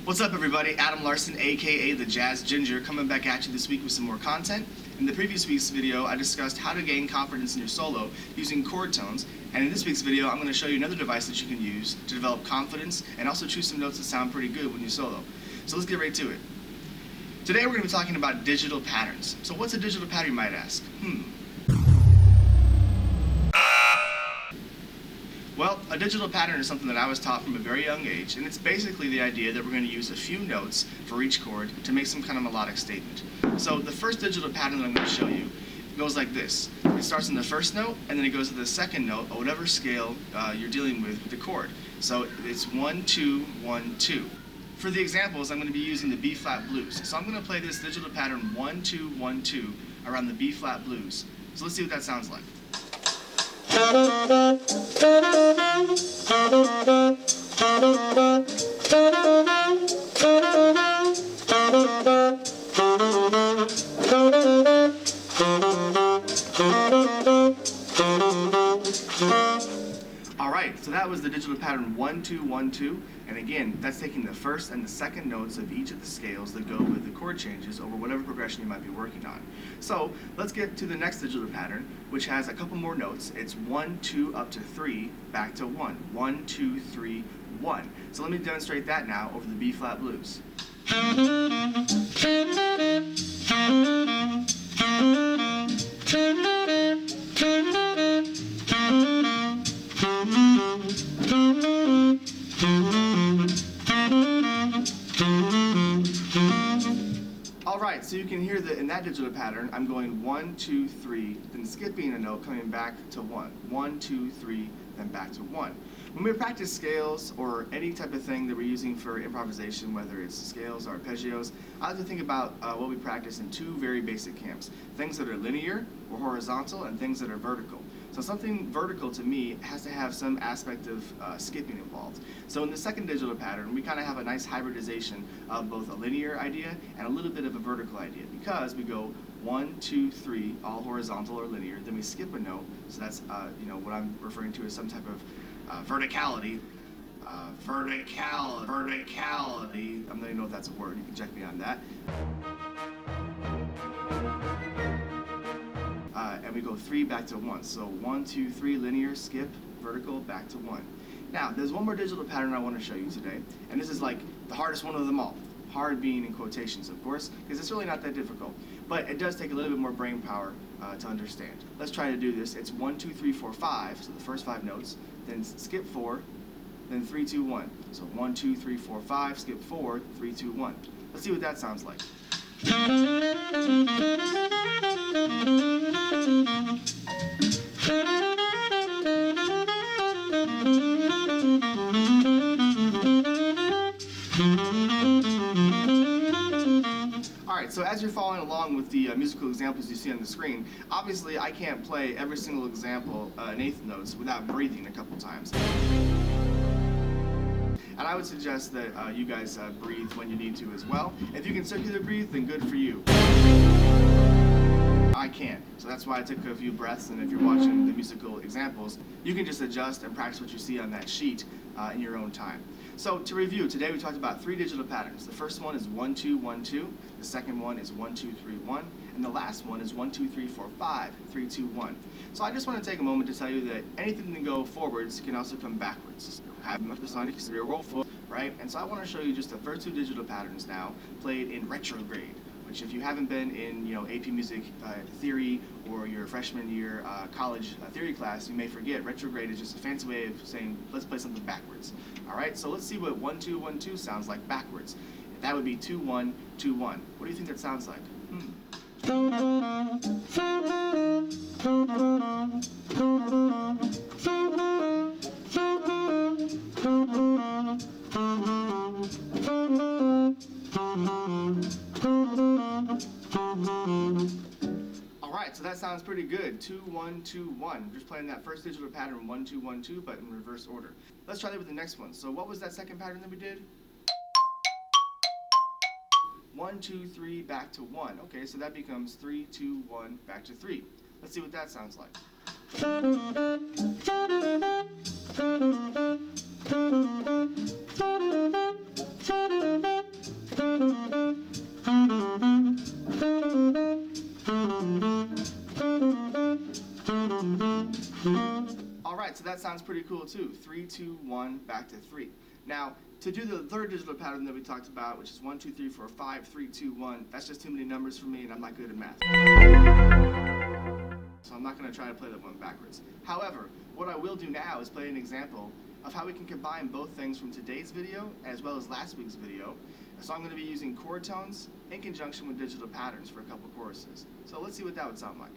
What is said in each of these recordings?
What's up, everybody? Adam Larson, aka the Jazz Ginger, coming back at you this week with some more content. In the previous week's video, I discussed how to gain confidence in your solo using chord tones, and in this week's video, I'm going to show you another device that you can use to develop confidence and also choose some notes that sound pretty good when you solo. So let's get right to it. Today we're going to be talking about digital patterns. So what's a digital pattern, you might ask? Well, a digital pattern is something that I was taught from a very young age, and it's basically the idea that we're going to use a few notes for each chord to make some kind of melodic statement. So the first digital pattern that I'm going to show you goes like this. It starts in the first note, and then it goes to the second note, or whatever scale you're dealing with the chord. So it's 1, 2, 1, 2. For the examples, I'm going to be using the B-flat blues. So I'm going to play this digital pattern 1, 2, 1, 2 around the B-flat blues. So let's see what that sounds like. Alright, so that was the digital pattern 1, 2, 1, 2, and again, that's taking the first and the second notes of each of the scales that go with the chord changes over whatever progression you might be working on. So let's get to the next digital pattern, which has a couple more notes. It's 1, 2, up to 3, back to 1. 1, 2, 3, 1. So let me demonstrate that now over the B-flat blues. Alright, so you can hear that in that digital pattern, I'm going 1, 2, 3, then skipping a note, coming back to 1. 1, 2, 3, then back to 1. When we practice scales or any type of thing that we're using for improvisation, whether it's scales or arpeggios, I like to think about what we practice in two very basic camps. Things that are linear or horizontal and things that are vertical. So something vertical to me has to have some aspect of skipping involved. So in the second digital pattern, we kind of have a nice hybridization of both a linear idea and a little bit of a vertical idea, because we go 1, 2, 3, all horizontal or linear, then we skip a note, so that's what I'm referring to as some type of verticality. Verticality. I'm not even know if that's a word. You can check me on that. And we go 3 back to 1. So 1, 2, 3, linear, skip, vertical, back to 1. Now, there's one more digital pattern I want to show you today, and this is like the hardest one of them all. Hard being in quotations, of course, because it's really not that difficult. But it does take a little bit more brain power to understand. Let's try to do this. It's 1, 2, 3, 4, 5, so the first 5 notes, then skip 4, then 3, 2, 1. So 1, 2, 3, 4, 5, skip 4, 3, 2, 1. Let's see what that sounds like. Alright, so as you're following along with the musical examples you see on the screen, obviously I can't play every single example in eighth notes without breathing a couple times. And I would suggest that you guys breathe when you need to as well. If you can circular breathe, then good for you. I can't, so that's why I took a few breaths, and if you're watching the musical examples, you can just adjust and practice what you see on that sheet in your own time. So to review, today we talked about 3 digital patterns. The first one is 1, 2, 1, 2. The second one is 1, 2, 3, 1. And the last one is 1, 2, 3, 4, 5, 3, 2, 1. So I just want to take a moment to tell you that anything that can go forwards can also come backwards. Right? And so I want to show you just the first 2 digital patterns now, played in retrograde, which if you haven't been in AP Music theory or your freshman year college theory class, you may forget. Retrograde is just a fancy way of saying, let's play something backwards. Alright, so let's see what 1, 2, 1, 2 sounds like backwards. That would be 2, 1, 2, 1. What do you think that sounds like? Alright, so that sounds pretty good. 2, 1, 2, 1. Just playing that first digital pattern 1, 2, 1, 2, but in reverse order. Let's try that with the next one. So what was that second pattern that we did? 1, 2, 3, back to 1. Okay, so that becomes 3, 2, 1, back to 3. Let's see what that sounds like. sounds pretty cool too. 3, 2, 1, back to 3. Now, to do the third digital pattern that we talked about, which is 1, 2, 3, 4, 5, 3, 2, 1, that's just too many numbers for me, and I'm not good at math. So I'm not going to try to play that one backwards. However, what I will do now is play an example of how we can combine both things from today's video as well as last week's video. So I'm going to be using chord tones in conjunction with digital patterns for a couple choruses. So let's see what that would sound like.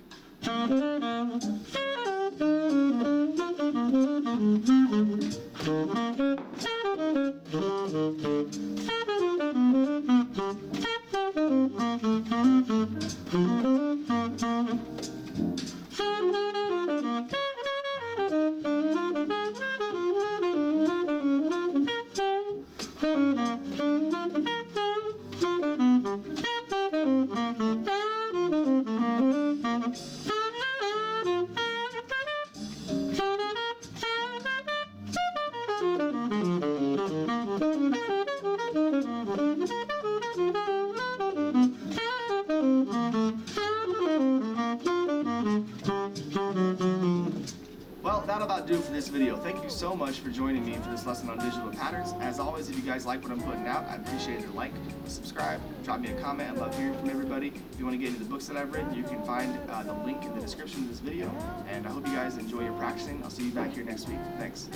Well, that'll about do it for this video. Thank you so much for joining me for this lesson on digital patterns. As always, if you guys like what I'm putting out, I'd appreciate a like, subscribe, drop me a comment. I love hearing from everybody. If you want to get into the books that I've written, you can find the link in the description of this video. And I hope you guys enjoy your practicing. I'll see you back here next week. Thanks.